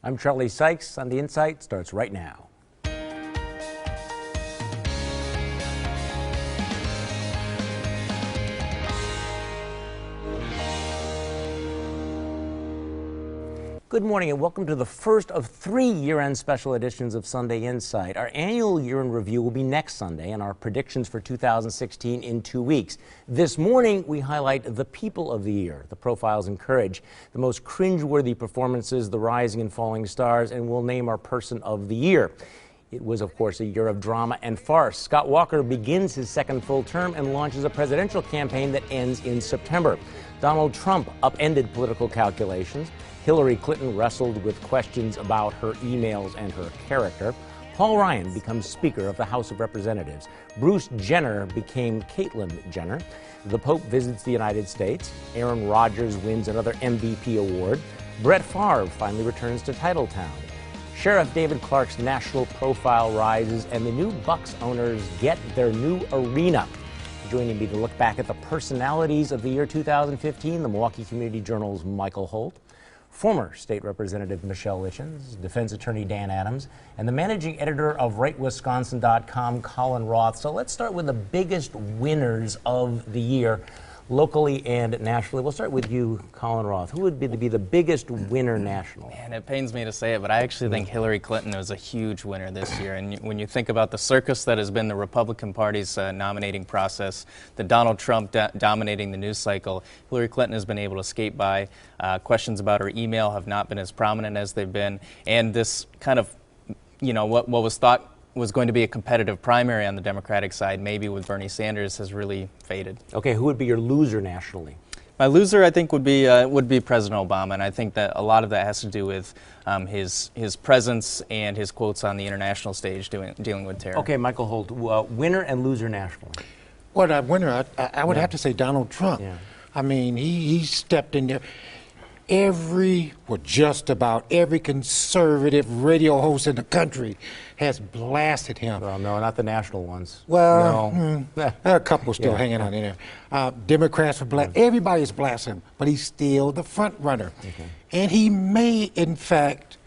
I'm Charlie Sykes. On The Insight starts right now. Good morning and welcome to the first of 3 year-end special editions of Sunday Insight. Our annual year-end review will be next Sunday and our predictions for 2016 in 2 weeks. This morning we highlight the people of the year, the profiles and courage, the most cringeworthy performances, the rising and falling stars, and we'll name our person of the year. It was, of course, a year of drama and farce. Scott Walker begins his second full term and launches a presidential campaign that ends in September. Donald Trump upended political calculations. Hillary Clinton wrestled with questions about her emails and her character. Paul Ryan becomes Speaker of the House of Representatives. Bruce Jenner became Caitlyn Jenner. The Pope visits the United States. Aaron Rodgers wins another MVP award. Brett Favre finally returns to Titletown. Sheriff David Clark's national profile rises, and the new Bucs owners get their new arena. Joining me to look back at the personalities of the year 2015, the Milwaukee Community Journal's Michael Holt, former State Representative Michelle Litchens, defense attorney Dan Adams, and the managing editor of RightWisconsin.com, Colin Roth. So let's start with the biggest winners of the year, locally and nationally. We'll start with you, Colin Roth. Who would be the biggest winner nationally? Man, it pains me to say it, but I actually think Hillary Clinton was a huge winner this year. And when you think about the circus that has been the Republican Party's nominating process, the Donald Trump dominating the news cycle, Hillary Clinton has been able to skate by. Questions about her email have not been as prominent as they've been. And this kind of, what was thought was going to be a competitive primary on the Democratic side, maybe with Bernie Sanders, has really faded. Okay, who would be your loser nationally? My loser, I think, would be President Obama, and I think that a lot of that has to do with his presence and his quotes on the international stage dealing with terror. Okay, Michael Holt, winner and loser nationally. Well, winner, I would have to say Donald Trump. Yeah. I mean, he stepped in there. Just about every conservative radio host in the country has blasted him. Well, no, not the national ones. Well, no. There are a couple still hanging on in there. Democrats are everybody's blasting him, but he's still the front runner. Okay. And he may, in fact,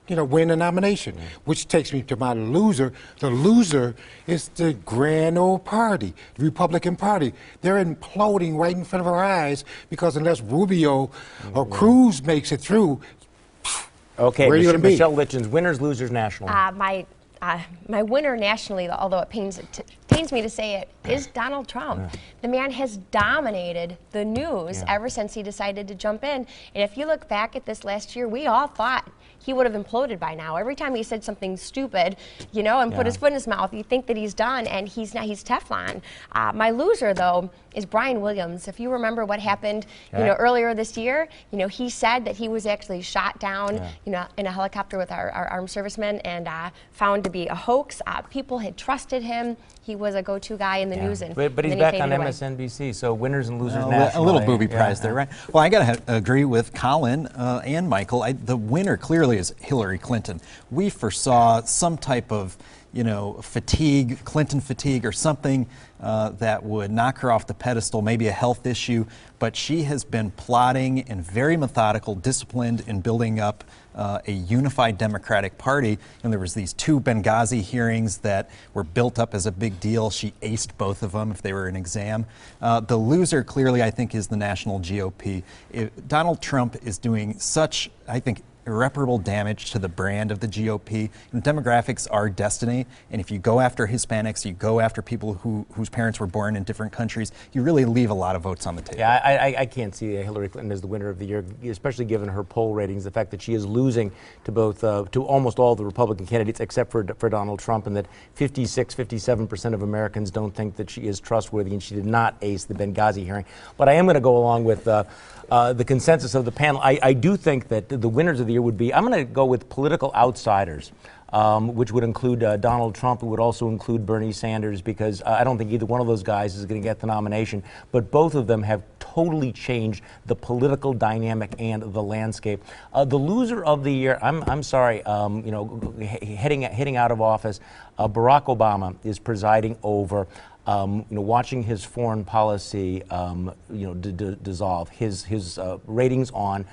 win a nomination, which takes me to my loser. The loser is the grand old party, the Republican Party. They're imploding right in front of our eyes because unless Rubio or Cruz makes it through, okay, where are you going to be? Michelle Litchens, winners, losers nationally. My winner nationally, although it pains me to say it, is Donald Trump. Yeah. The man has dominated the news ever since he decided to jump in. And if you look back at this last year, we all thought he would have imploded by now. Every time he said something stupid, and put his foot in his mouth, you think that he's done, and he's not. He's Teflon. My loser, though, is Brian Williams. If you remember what happened, earlier this year, he said that he was actually shot down, in a helicopter with our armed servicemen, and found to be a hoax. People had trusted him. He was a go-to guy in the news, but he's back on MSNBC. So winners and losers nationally. A little booby prize there, right? Well, I got to agree with Colin and Michael. The winner clearly is Hillary Clinton. We foresaw some type of fatigue, Clinton fatigue or something that would knock her off the pedestal, maybe a health issue, but she has been plotting and very methodical, disciplined in building up a unified Democratic Party. And there was these 2 Benghazi hearings that were built up as a big deal. She aced both of them if they were an exam. The loser clearly, I think, is the national GOP. Donald Trump is doing such, I think, irreparable damage to the brand of the GOP. And demographics are destiny, and if you go after Hispanics, you go after people whose parents were born in different countries, you really leave a lot of votes on the table. Yeah, I can't see Hillary Clinton as the winner of the year, especially given her poll ratings, the fact that she is losing to both to almost all the Republican candidates except for Donald Trump, and that 57% of Americans don't think that she is trustworthy, and she did not ace the Benghazi hearing. But I am going to go along with the consensus of the panel. I do think that the winners of the year would be, I'm going to go with political outsiders, which would include Donald Trump. It would also include Bernie Sanders, because I don't think either one of those guys is going to get the nomination. But both of them have totally changed the political dynamic and the landscape. The loser of the year, I'm sorry, heading out of office, Barack Obama is presiding over watching his foreign policy, dissolve, his ratings on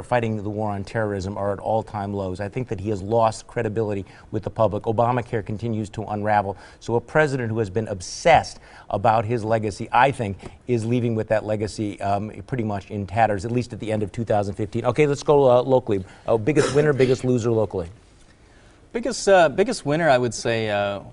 fighting the war on terrorism are at all-time lows. I think that he has lost credibility with the public. Obamacare continues to unravel. So a president who has been obsessed about his legacy, I think, is leaving with that legacy pretty much in tatters, at least at the end of 2015. Okay, let's go locally. Biggest winner, biggest loser locally. Biggest winner, I would say,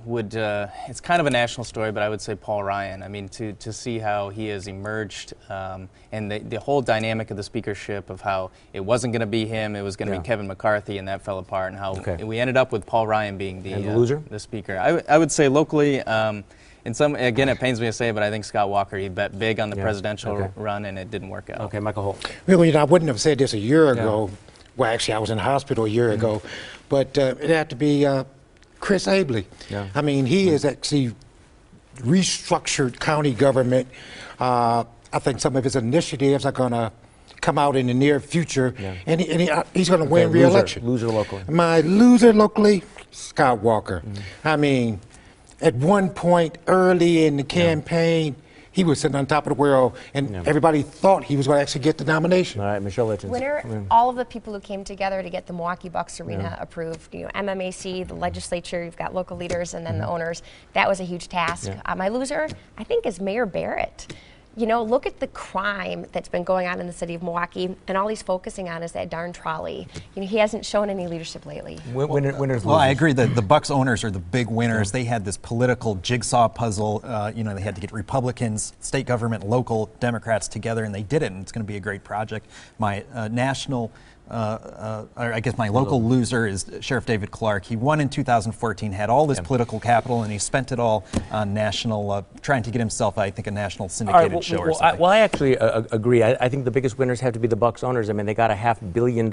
it's kind of a national story, but I would say Paul Ryan. I mean, to see how he has emerged and the whole dynamic of the speakership of how it wasn't going to be him, it was going to be Kevin McCarthy, and that fell apart, and how we ended up with Paul Ryan being the loser? The speaker. I would say locally, again, it pains me to say, but I think Scott Walker, he bet big on the presidential run, and it didn't work out. Okay, Michael Holt. Well, I wouldn't have said this a year ago. Well, actually, I was in the hospital a year ago, but it had to be Chris Abele. Yeah. I mean, he has actually restructured county government. I think some of his initiatives are going to come out in the near future, and he's going to win re-election. Loser locally. My loser locally, Scott Walker. I mean, at one point early in the campaign, he was sitting on top of the world, and everybody thought he was going to actually get the nomination. All right, Michelle Litchens. Winner, all of the people who came together to get the Milwaukee Bucks arena approved. MMAC, the legislature, you've got local leaders, and then the owners. That was a huge task. My loser, I think, is Mayor Barrett. Look at the crime that's been going on in the city of Milwaukee, and all he's focusing on is that darn trolley. He hasn't shown any leadership lately. Winners, well, I agree that the Bucks owners are the big winners. They had this political jigsaw puzzle. They had to get Republicans, state government, local Democrats together, and they did it, and it's going to be a great project. My I guess my local loser is Sheriff David Clark. He won in 2014, had all this political capital, and he spent it all on national, trying to get himself, I think, a national syndicated show or something. I actually agree. I think the biggest winners have to be the Bucks owners. I mean, they got a $500 million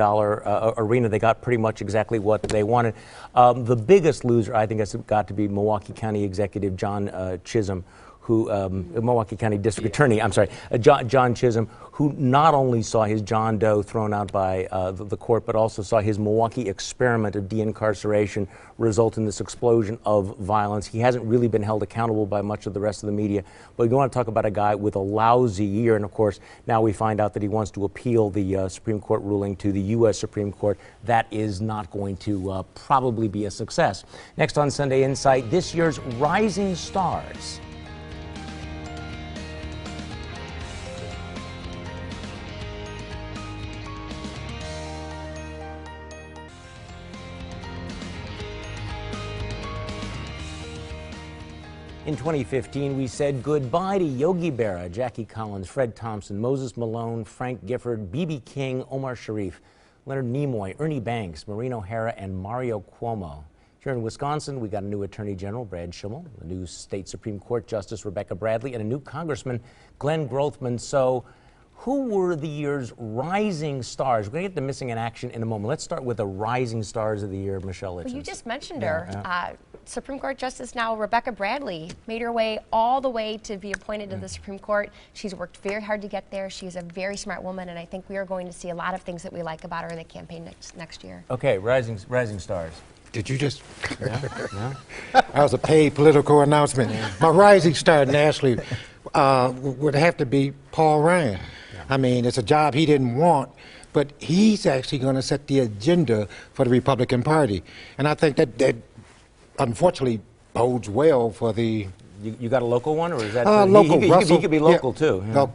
arena. They got pretty much exactly what they wanted. The biggest loser, I think, has got to be Milwaukee County Executive John Chisholm, who Milwaukee County District Attorney, I'm sorry, John Chisholm, who not only saw his John Doe thrown out by the court, but also saw his Milwaukee experiment of de-incarceration result in this explosion of violence. He hasn't really been held accountable by much of the rest of the media. But you want to talk about a guy with a lousy year, and of course, now we find out that he wants to appeal the Supreme Court ruling to the U.S. Supreme Court. That is not going to probably be a success. Next on Sunday Insight, this year's Rising Stars. In 2015, we said goodbye to Yogi Berra, Jackie Collins, Fred Thompson, Moses Malone, Frank Gifford, B.B. King, Omar Sharif, Leonard Nimoy, Ernie Banks, Maureen O'Hara, and Mario Cuomo. Here in Wisconsin, we got a new Attorney General, Brad Schimmel, a new State Supreme Court Justice, Rebecca Bradley, and a new Congressman, Glenn Grothman. So, who were the year's rising stars? We're going to get to missing in action in a moment. Let's start with the rising stars of the year, Michelle Litchens. Well, you just mentioned her. Supreme Court Justice now, Rebecca Bradley, made her way all the way to be appointed to the Supreme Court. She's worked very hard to get there. She's a very smart woman, and I think we are going to see a lot of things that we like about her in the campaign next year. Okay, rising stars. Did you just? That was a paid political announcement. My rising star nationally would have to be Paul Ryan. I mean, it's a job he didn't want, but he's actually going to set the agenda for the Republican Party. And I think that unfortunately bodes well for the... You got a local one, or is that... local. He could be local, too. Well,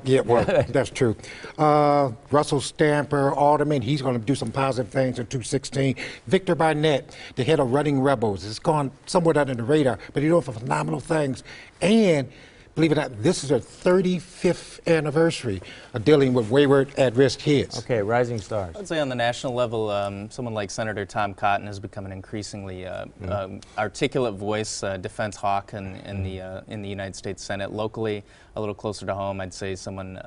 that's true. Russell Stamper, Alderman, he's going to do some positive things in 2016. Victor Barnett, the head of Running Rebels, has gone somewhat under the radar, but he's doing phenomenal things. And believe it or not, this is their 35th anniversary of dealing with wayward, at-risk kids. Okay, rising stars. I'd say on the national level, someone like Senator Tom Cotton has become an increasingly articulate voice, defense hawk in the United States Senate. Locally, a little closer to home, I'd say someone.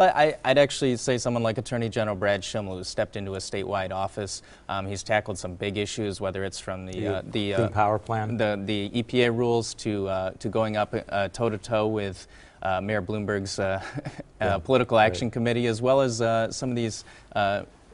I'd actually say someone like Attorney General Brad Schimmel, who stepped into a statewide office. He's tackled some big issues, whether it's from the Clean Power Plan, the EPA rules to going up toe to toe with Mayor Bloomberg's political action committee, as well as some of these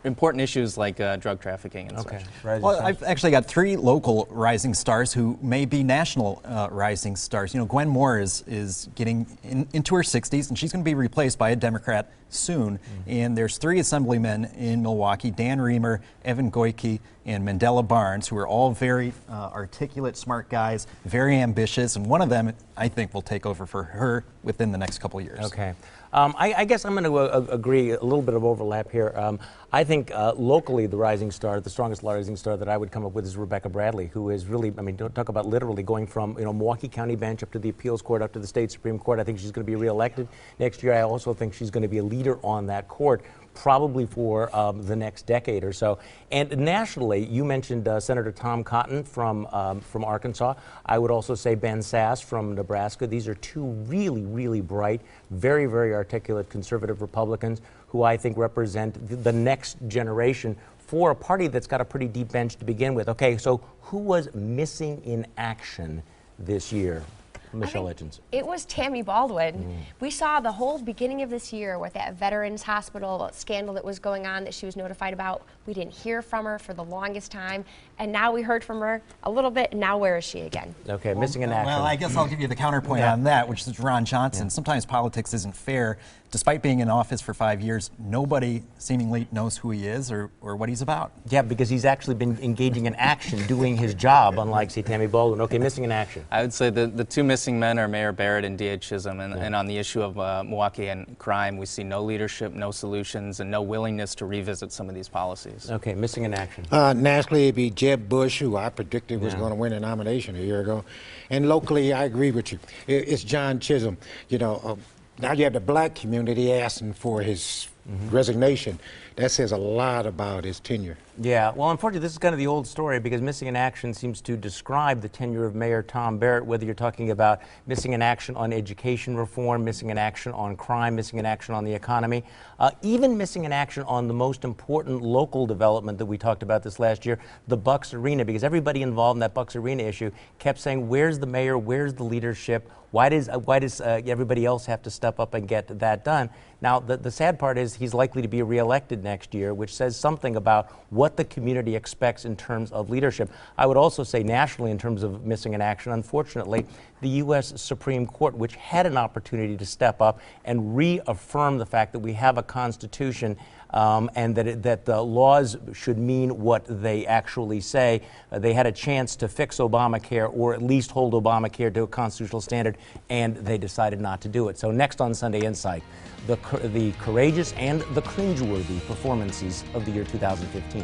important issues like drug trafficking and Okay. such. Rising Well, stars. I've actually got 3 local rising stars who may be national rising stars. You know, Gwen Moore is getting into her 60s, and she's going to be replaced by a Democrat soon. And there's 3 assemblymen in Milwaukee, Dan Reamer, Evan Goyke, and Mandela Barnes, who are all very articulate, smart guys, very ambitious, and one of them, I think, will take over for her within the next couple of years. Okay. I guess I'm going to agree, a little bit of overlap here. I think locally the rising star, the strongest rising star that I would come up with is Rebecca Bradley, who is really, I mean, don't talk about literally going from, you know, Milwaukee County bench up to the appeals court, up to the state Supreme Court. I think she's going to be reelected next year. I also think she's going to be a leader on that court, probably for the next decade or so. And nationally, you mentioned Senator Tom Cotton from Arkansas. I would also say Ben Sass from Nebraska. These are 2 really, really bright, very, very articulate conservative Republicans who I think represent the next generation for a party that's got a pretty deep bench to begin with. Okay, so who was missing in action this year? Michelle Hitchens. It was Tammy Baldwin. We saw the whole beginning of this year with that Veterans Hospital scandal that was going on that she was notified about. We didn't hear from her for the longest time, and now we heard from her a little bit, and now where is she again? Okay, missing in action. Well, I guess I'll give you the counterpoint on that, which is Ron Johnson. Sometimes politics isn't fair. Despite being in office for 5 years, nobody seemingly knows who he is or what he's about. Yeah, because he's actually been engaging in action, doing his job, unlike, say, Tammy Baldwin. Okay, missing in action. I would say the 2 missing men are Mayor Barrett and D.A. Chisholm, and on the issue of Milwaukee and crime, we see no leadership, no solutions, and no willingness to revisit some of these policies. Okay, missing in action. Nationally, it'd be Jeb Bush, who I predicted was going to win a nomination a year ago. And locally, I agree with you. It's John Chisholm. You know, now you have the black community asking for his resignation. That says a lot about his tenure. Yeah, well, unfortunately, this is kind of the old story because missing in action seems to describe the tenure of Mayor Tom Barrett, whether you're talking about missing in action on education reform, missing in action on crime, missing in action on the economy, even missing in action on the most important local development that we talked about this last year, the Bucks Arena, because everybody involved in that Bucks Arena issue kept saying, where's the mayor, where's the leadership, why does everybody else have to step up and get that done? Now, the sad part is he's likely to be reelected next year, which says something about what the community expects in terms of leadership. I would also say nationally in terms of missing in action, unfortunately, the U.S. Supreme Court, which had an opportunity to step up and reaffirm the fact that we have a Constitution and that the laws should mean what they actually say. They had a chance to fix Obamacare or at least hold Obamacare to a constitutional standard, and they decided not to do it. So next on Sunday Insight, the courageous and the cringeworthy performances of the year 2015.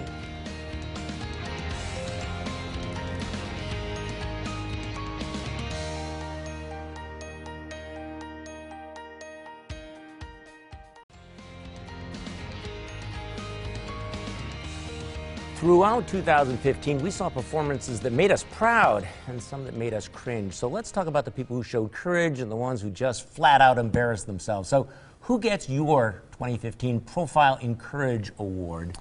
Throughout 2015, we saw performances that made us proud and some that made us cringe. So let's talk about the people who showed courage and the ones who just flat out embarrassed themselves. So who gets your 2015 Profile in Courage Award?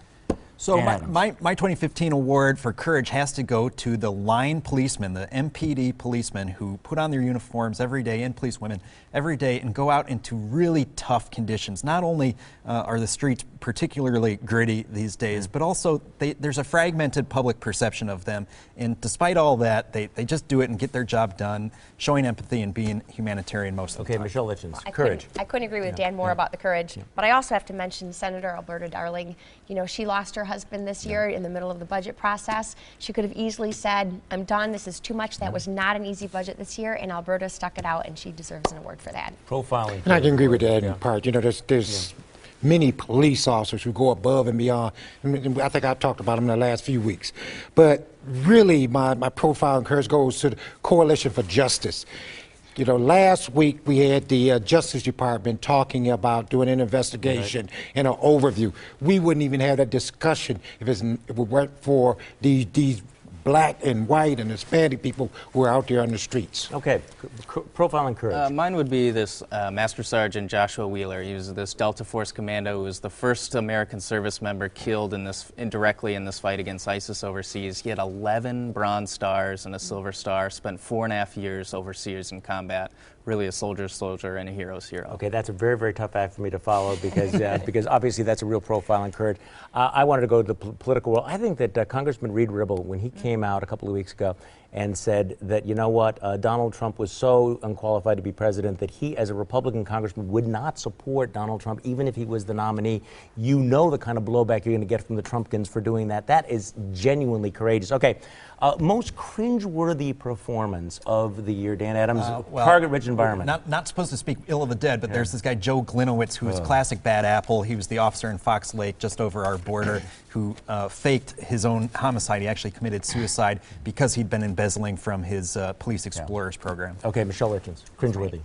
So my 2015 award for courage has to go to the line policemen, the MPD policemen who put on their uniforms every day, and policewomen every day, and go out into really tough conditions. Not only are the streets particularly gritty these days, but also there's a fragmented public perception of them. And despite all that, they just do it and get their job done, showing empathy and being humanitarian most of the time. Okay, Michelle Hitchens, Well, courage. I couldn't agree with Dan more about the courage, but I also have to mention Senator Alberta Darling. You know, she lost her husband this year in the middle of the budget process. She could have easily said, I'm done, this is too much. That was not an easy budget this year, and Alberta stuck it out, and she deserves an award for that. Profiling. And I can agree with that in part. You know, there's many police officers who go above and beyond. I think I've talked about them in the last few weeks. But really, my profile and courage goes to the Coalition for Justice. You know, last week we had the Justice Department talking about doing an investigation and an overview. We wouldn't even have that discussion if it weren't for these black and white and Hispanic people who are out there on the streets. Okay, profile and courage. Mine would be this Master Sergeant Joshua Wheeler. He was this Delta Force commando who was the first American service member killed indirectly in this fight against ISIS overseas. He had 11 Bronze Stars and a Silver Star, spent 4.5 years overseas in combat. Really a soldier's soldier and a hero's hero. Okay, that's a very, very tough act for me to follow because because obviously that's a real profile and courage. I wanted to go to the political world. I think that Congressman Reed Ribble, when he came out a couple of weeks ago and said that, you know what, Donald Trump was so unqualified to be president that he, as a Republican congressman, would not support Donald Trump even if he was the nominee. You know the kind of blowback you're going to get from the Trumpkins for doing that. That is genuinely courageous. Okay, most cringeworthy performance of the year, Dan Adams, target-rich environment. Not supposed to speak ill of the dead, but there's this guy, Joe Glinowitz, who was classic bad apple. He was the officer in Fox Lake, just over our border, who faked his own homicide. He actually committed suicide because he'd been embezzling from his Police Explorers program. Okay, Michelle Richards, cringeworthy.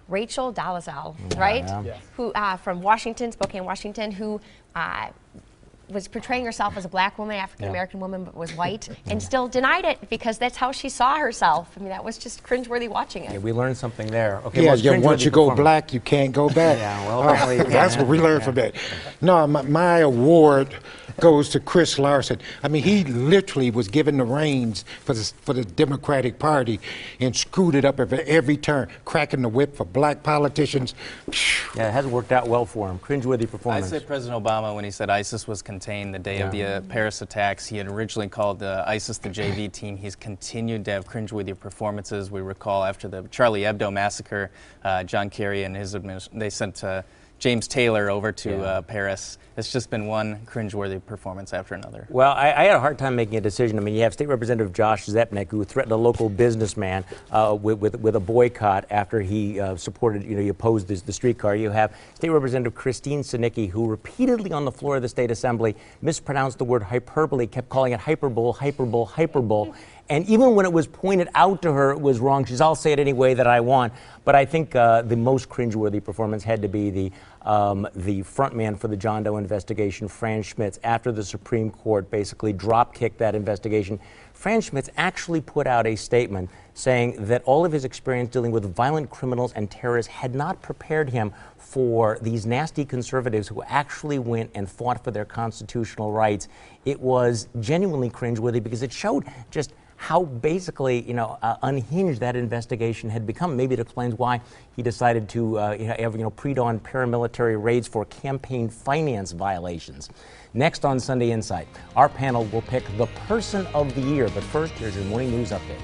Rachel Dolezal, right? Yeah. Who from Washington, Spokane, Washington, who was portraying herself as a black woman, African-American woman, but was white, and still denied it because that's how she saw herself. I mean, that was just cringeworthy watching it. Yeah, we learned something there. Okay, Yeah, most once you cringeworthy go performance. black, you can't go back. Yeah, well, apparently, That's what we learned from that. No, my award goes to Chris Larson. I mean, he literally was given the reins for the Democratic Party and screwed it up at every turn, cracking the whip for black politicians. Yeah, it hasn't worked out well for him. Cringeworthy I'd performance. say President Obama, when he said ISIS was contained the day of the Paris attacks, he had originally called ISIS the JV team. He's continued to have cringeworthy performances. We recall after the Charlie Hebdo massacre, John Kerry and his administration, they sent James Taylor over to Paris. It's just been one cringeworthy performance after another. Well, I had a hard time making a decision. I mean, you have State Representative Josh Zepnick, who threatened a local businessman with a boycott after he supported, he opposed the streetcar. You have State Representative Christine Sinicki, who repeatedly on the floor of the State Assembly mispronounced the word hyperbole, kept calling it hyperbole, hyperbole, hyperbole. And even when it was pointed out to her it was wrong, she's, I'll say it any way that I want. But I think the most cringeworthy performance had to be the front man for the John Doe investigation, Fran Schmitz, after the Supreme Court basically drop-kicked that investigation. Fran Schmitz actually put out a statement saying that all of his experience dealing with violent criminals and terrorists had not prepared him for these nasty conservatives who actually went and fought for their constitutional rights. It was genuinely cringeworthy because it showed just how basically, unhinged that investigation had become. Maybe it explains why he decided to have, pre-dawn paramilitary raids for campaign finance violations. Next on Sunday Insight, our panel will pick the person of the year. But first, here's your morning news update.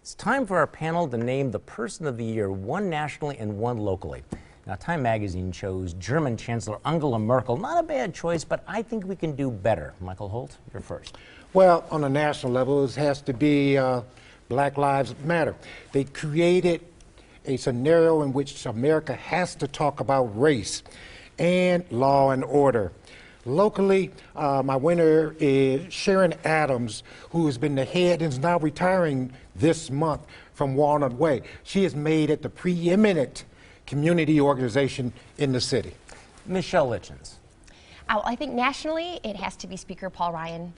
It's time for our panel to name the person of the year, one nationally and one locally. Now, Time magazine chose German Chancellor Angela Merkel. Not a bad choice, but I think we can do better. Michael Holt, you're first. Well, on a national level, it has to be Black Lives Matter. They created a scenario in which America has to talk about race and law and order. Locally, my winner is Sharon Adams, who has been the head and is now retiring this month from Walnut Way. She is made at the preeminent community organization in the city. Michelle Litchens. I think nationally, it has to be Speaker Paul Ryan.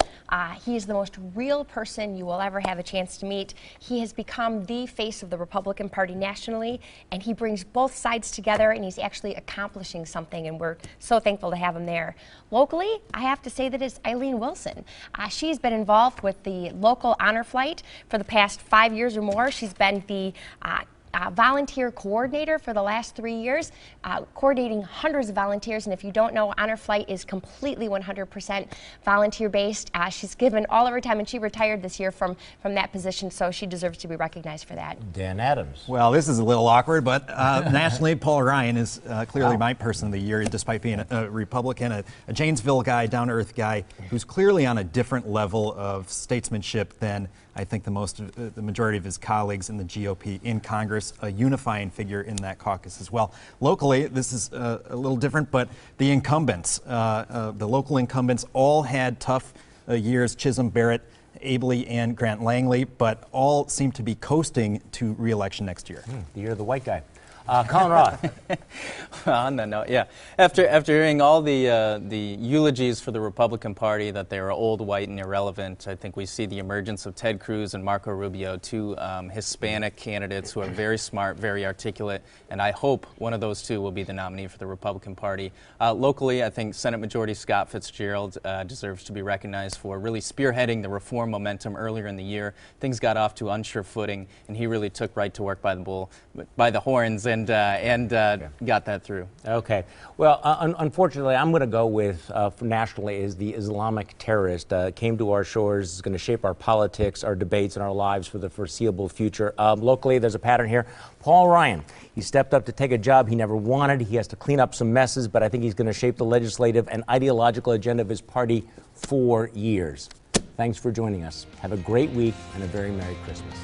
He is the most real person you will ever have a chance to meet. He has become the face of the Republican Party nationally, and he brings both sides together, and he's actually accomplishing something, and we're so thankful to have him there. Locally, I have to say that it's Eileen Wilson. She's been involved with the local honor flight for the past 5 years or more. She's been the volunteer coordinator for the last 3 years, coordinating hundreds of volunteers. And if you don't know, Honor Flight is completely 100% volunteer-based. She's given all of her time, and she retired this year from that position, so she deserves to be recognized for that. Dan Adams. Well, this is a little awkward, but nationally, Paul Ryan is clearly my person of the year, despite being a Republican, a Janesville guy, down-to-earth guy, who's clearly on a different level of statesmanship than I think the majority of his colleagues in the GOP in Congress, a unifying figure in that caucus as well. Locally, this is a little different, but the incumbents, the local incumbents, all had tough years. Chisholm, Barrett, Abley, and Grant Langley, but all seem to be coasting to re-election next year. The year of the white guy. Colin Roth. On that note, yeah. After hearing all the eulogies for the Republican Party, that they are old, white, and irrelevant, I think we see the emergence of Ted Cruz and Marco Rubio, two Hispanic candidates who are very smart, very articulate, and I hope one of those two will be the nominee for the Republican Party. Locally, I think Senate Majority Scott Fitzgerald deserves to be recognized for really spearheading the reform momentum earlier in the year. Things got off to unsure footing, and he really took right to work by the horns and got that through. Okay. Well, unfortunately, I'm going to go with nationally is the Islamic terrorist. Came to our shores, is going to shape our politics, our debates, and our lives for the foreseeable future. Locally, there's a pattern here. Paul Ryan, he stepped up to take a job he never wanted. He has to clean up some messes, but I think he's going to shape the legislative and ideological agenda of his party for years. Thanks for joining us. Have a great week and a very Merry Christmas.